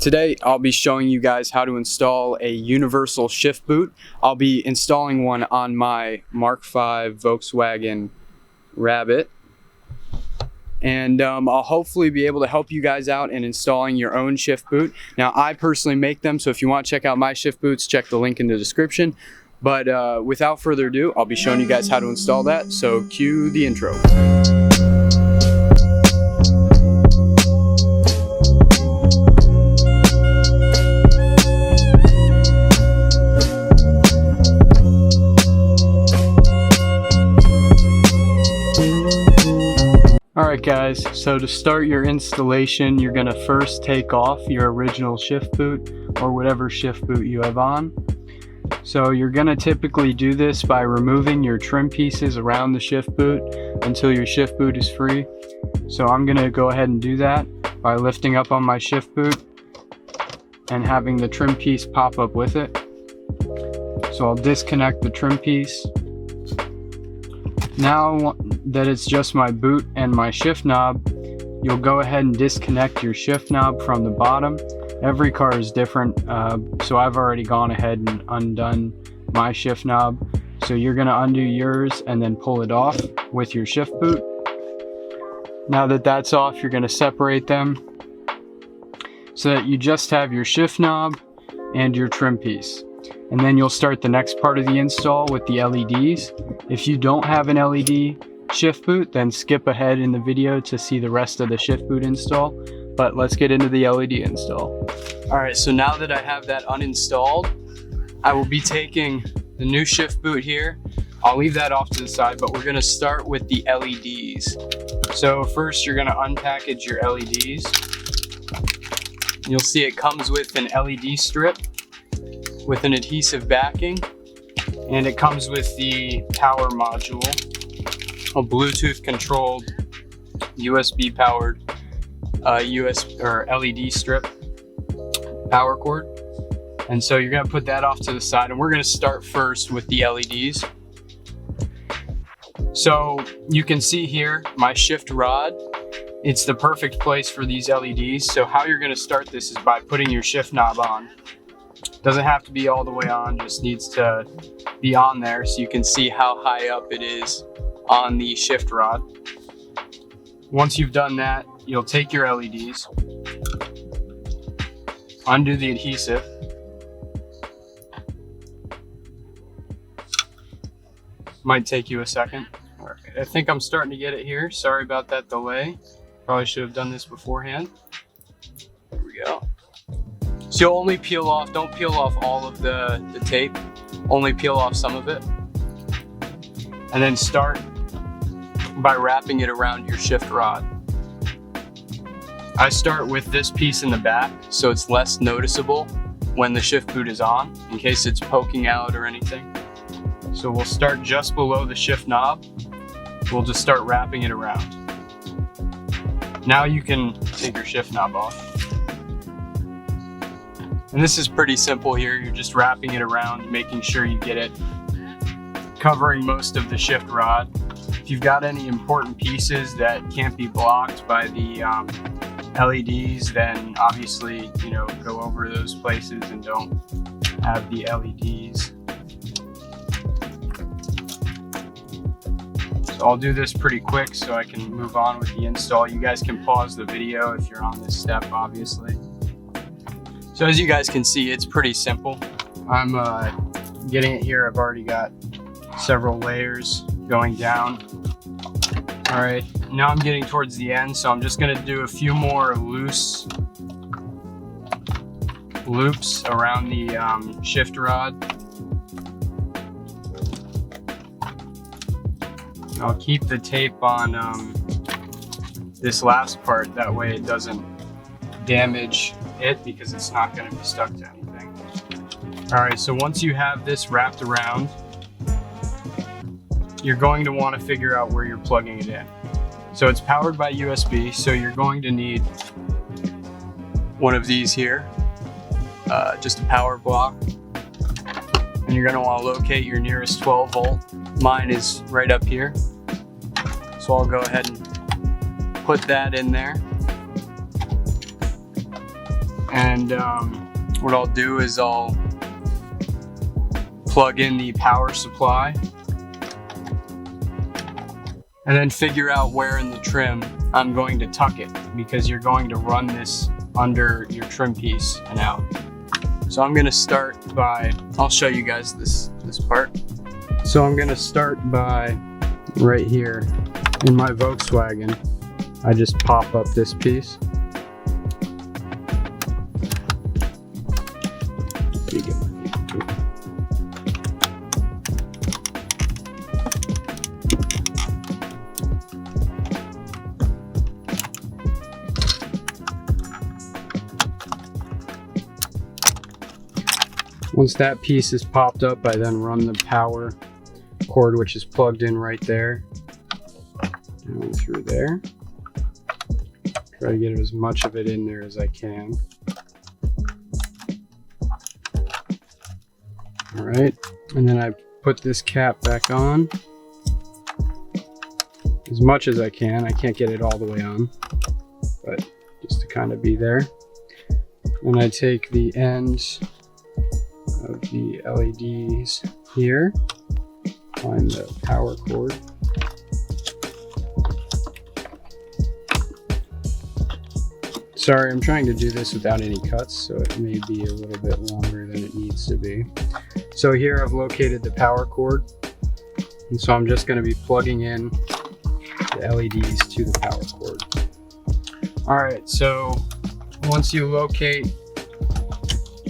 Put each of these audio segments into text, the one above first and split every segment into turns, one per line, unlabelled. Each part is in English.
Today I'll be showing you guys how to install a universal shift boot. I'll be installing one on my Mark V Volkswagen Rabbit. And I'll hopefully be able to help you guys out in installing your own shift boot. Now, I personally make them, so if you want to check out my shift boots, check the link in the description. But without further ado, I'll be showing you guys how to install that, so cue the intro. Alright guys, so to start your installation, you're going to first take off your original shift boot or whatever shift boot you have on. So you're going to typically do this by removing your trim pieces around the shift boot until your shift boot is free. So I'm going to go ahead and do that by lifting up on my shift boot and having the trim piece pop up with it. So I'll disconnect the trim piece. Now that it's just my boot and my shift knob, you'll go ahead and disconnect your shift knob from the bottom. Every car is different, so I've already gone ahead and undone my shift knob. So you're going to undo yours and then pull it off with your shift boot. Now that that's off, you're going to separate them so that you just have your shift knob and your trim piece. And then you'll start the next part of the install with the LEDs. If you don't have an LED shift boot, then skip ahead in the video to see the rest of the shift boot install. But let's get into the LED install. Alright, so now that I have that uninstalled, I will be taking the new shift boot here. I'll leave that off to the side, but we're going to start with the LEDs. So first you're going to unpackage your LEDs. You'll see it comes with an LED strip with an adhesive backing, and it comes with the power module, a Bluetooth controlled USB powered LED strip power cord. And so you're going to put that off to the side, and we're going to start first with the LEDs. So you can see here my shift rod. It's the perfect place for these LEDs. So how you're going to start this is by putting your shift knob on. Doesn't have to be all the way on, just needs to be on there so you can see how high up it is on the shift rod. Once you've done that, you'll take your LEDs, undo the adhesive, might take you a second. I think I'm starting to get it here. Sorry about that delay. Probably should have done this beforehand. There we go. So you'll only peel off, don't peel off all of the tape, only peel off some of it. And then start by wrapping it around your shift rod. I start with this piece in the back so it's less noticeable when the shift boot is on, in case it's poking out or anything. So we'll start just below the shift knob. We'll just start wrapping it around. Now you can take your shift knob off. And this is pretty simple here. You're just wrapping it around, making sure you get it covering most of the shift rod. If you've got any important pieces that can't be blocked by the LEDs, then obviously, go over those places and don't have the LEDs. So I'll do this pretty quick so I can move on with the install. You guys can pause the video if you're on this step, obviously. So as you guys can see, it's pretty simple. I'm getting it here. I've already got several layers going down. All right, now I'm getting towards the end, so I'm just gonna do a few more loose loops around the shift rod. I'll keep the tape on this last part, that way it doesn't damage it because it's not going to be stuck to anything. Alright, so once you have this wrapped around, you're going to want to figure out where you're plugging it in. So it's powered by USB, so you're going to need one of these here, just a power block. And you're going to want to locate your nearest 12 volt. Mine is right up here. So I'll go ahead and put that in there. And what I'll do is I'll plug in the power supply and then figure out where in the trim I'm going to tuck it, because you're going to run this under your trim piece and out. So I'm gonna start by, I'll show you guys this part. So I'm gonna start by right here in my Volkswagen. I just pop up this piece. Once that piece is popped up, I then run the power cord, which is plugged in right there, down through there. Try to get as much of it in there as I can. All right, and then I put this cap back on as much as I can. I can't get it all the way on, but just to kind of be there. And I take the end of the LEDs here, find the power cord. Sorry, I'm trying to do this without any cuts, so it may be a little bit longer than it needs to be. So here I've located the power cord, and so I'm just going to be plugging in the LEDs to the power cord. All right, so once you locate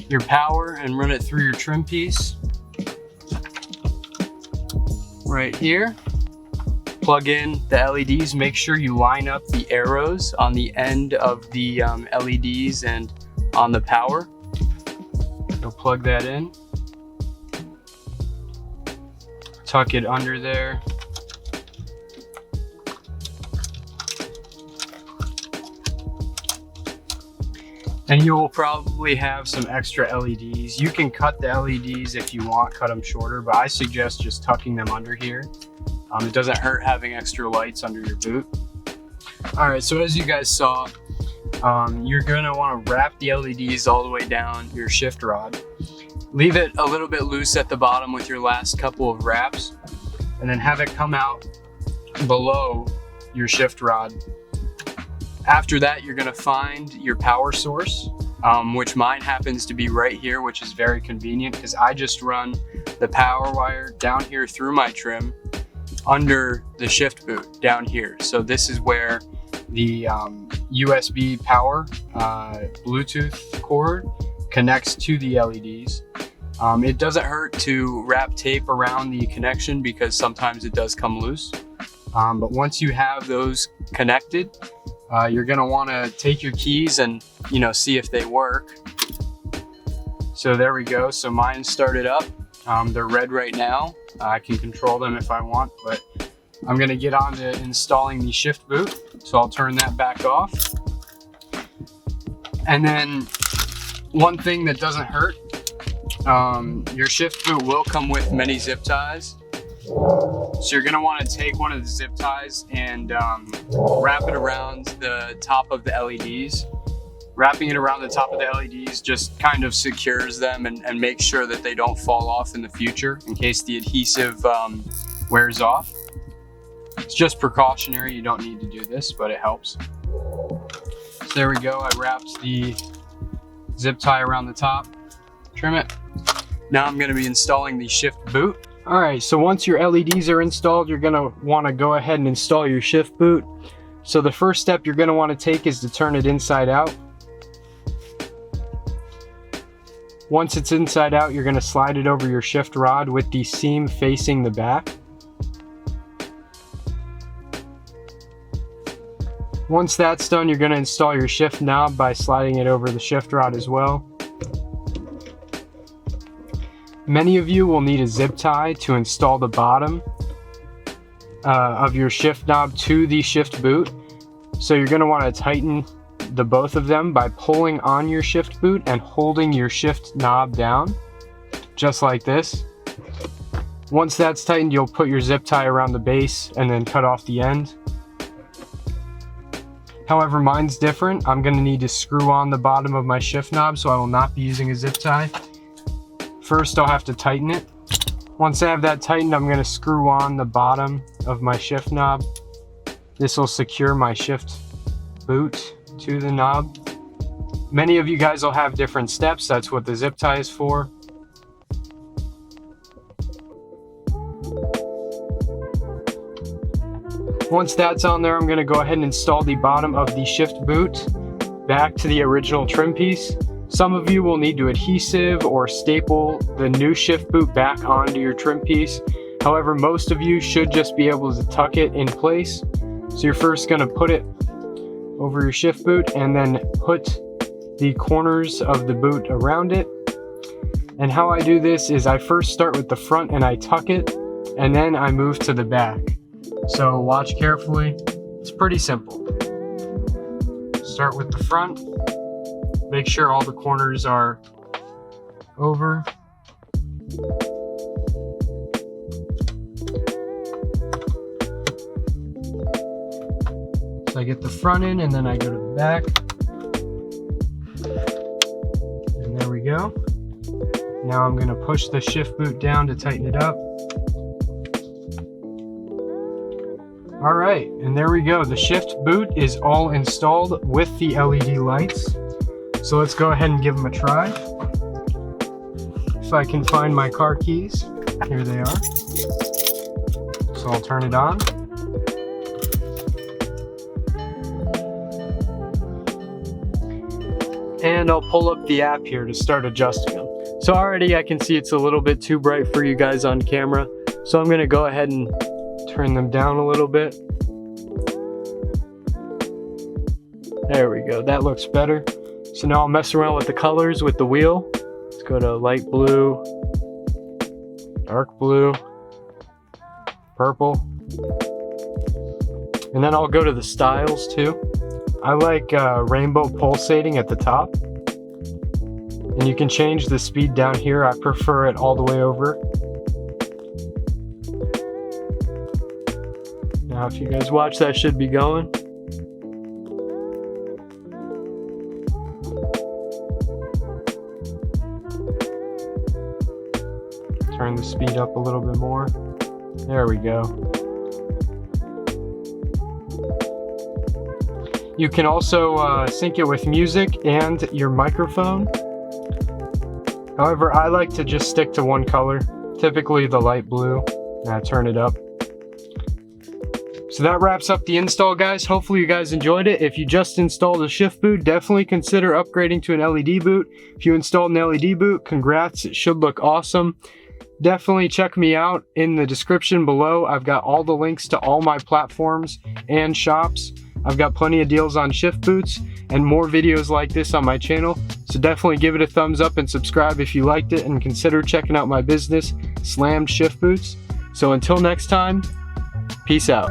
your power and run it through your trim piece right here, plug in the LEDs. Make sure you line up the arrows on the end of the LEDs and on the power. So plug that in, tuck it under there. And you will probably have some extra LEDs. You can cut the LEDs if you want, cut them shorter, but I suggest just tucking them under here. It doesn't hurt having extra lights under your boot. All right, so as you guys saw, you're gonna wanna wrap the LEDs all the way down your shift rod. Leave it a little bit loose at the bottom with your last couple of wraps, and then have it come out below your shift rod. After that, you're gonna find your power source, which mine happens to be right here, which is very convenient because I just run the power wire down here through my trim under the shift boot down here. So this is where the USB power Bluetooth cord connects to the LEDs. It doesn't hurt to wrap tape around the connection because sometimes it does come loose. But once you have those connected, you're gonna wanna take your keys and see if they work. So there we go, so mine started up. They're red right now. I can control them if I want, but I'm gonna get on to installing the shift boot. So I'll turn that back off. And then one thing that doesn't hurt, your shift boot will come with many zip ties. So you're gonna wanna take one of the zip ties and wrap it around the top of the LEDs. Wrapping it around the top of the LEDs just kind of secures them and makes sure that they don't fall off in the future in case the adhesive wears off. It's just precautionary, you don't need to do this, but it helps. So there we go, I wrapped the zip tie around the top, trim it. Now I'm gonna be installing the shift boot. All right, so once your LEDs are installed, you're gonna wanna go ahead and install your shift boot. So the first step you're gonna wanna take is to turn it inside out. Once it's inside out, you're gonna slide it over your shift rod with the seam facing the back. Once that's done, you're gonna install your shift knob by sliding it over the shift rod as well. Many of you will need a zip tie to install the bottom of your shift knob to the shift boot. So you're gonna wanna tighten the both of them by pulling on your shift boot and holding your shift knob down, just like this. Once that's tightened, you'll put your zip tie around the base and then cut off the end. However, mine's different. I'm gonna need to screw on the bottom of my shift knob, so I will not be using a zip tie. First, I'll have to tighten it. Once I have that tightened, I'm gonna screw on the bottom of my shift knob. This will secure my shift boot to the knob. Many of you guys will have different steps. That's what the zip tie is for. Once that's on there, I'm gonna go ahead and install the bottom of the shift boot back to the original trim piece. Some of you will need to adhesive or staple the new shift boot back onto your trim piece. However, most of you should just be able to tuck it in place. So you're first gonna put it over your shift boot and then put the corners of the boot around it. And how I do this is I first start with the front and I tuck it, and then I move to the back. So watch carefully. It's pretty simple. Start with the front. Make sure all the corners are over. So I get the front in and then I go to the back. And there we go. Now I'm going to push the shift boot down to tighten it up. All right, and there we go. The shift boot is all installed with the LED lights. So let's go ahead and give them a try. If I can find my car keys, here they are. So I'll turn it on. And I'll pull up the app here to start adjusting them. So already I can see it's a little bit too bright for you guys on camera. So I'm gonna go ahead and turn them down a little bit. There we go, that looks better. So now I'll mess around with the colors with the wheel. Let's go to light blue, dark blue, purple. And then I'll go to the styles too. I like rainbow pulsating at the top. And you can change the speed down here. I prefer it all the way over. Now if you guys watch, that should be going. Turn the speed up a little bit more. There we go. You can also sync it with music and your microphone. However, I like to just stick to one color, typically the light blue, and I turn it up. So that wraps up the install, guys. Hopefully you guys enjoyed it. If you just installed a shift boot, definitely consider upgrading to an LED boot. If you installed an LED boot, congrats, it should look awesome. Definitely check me out in the description below. I've got all the links to all my platforms and shops. I've got plenty of deals on shift boots and more videos like this on my channel. So definitely give it a thumbs up and subscribe if you liked it, and consider checking out my business, Slammed Shift Boots. So until next time, peace out.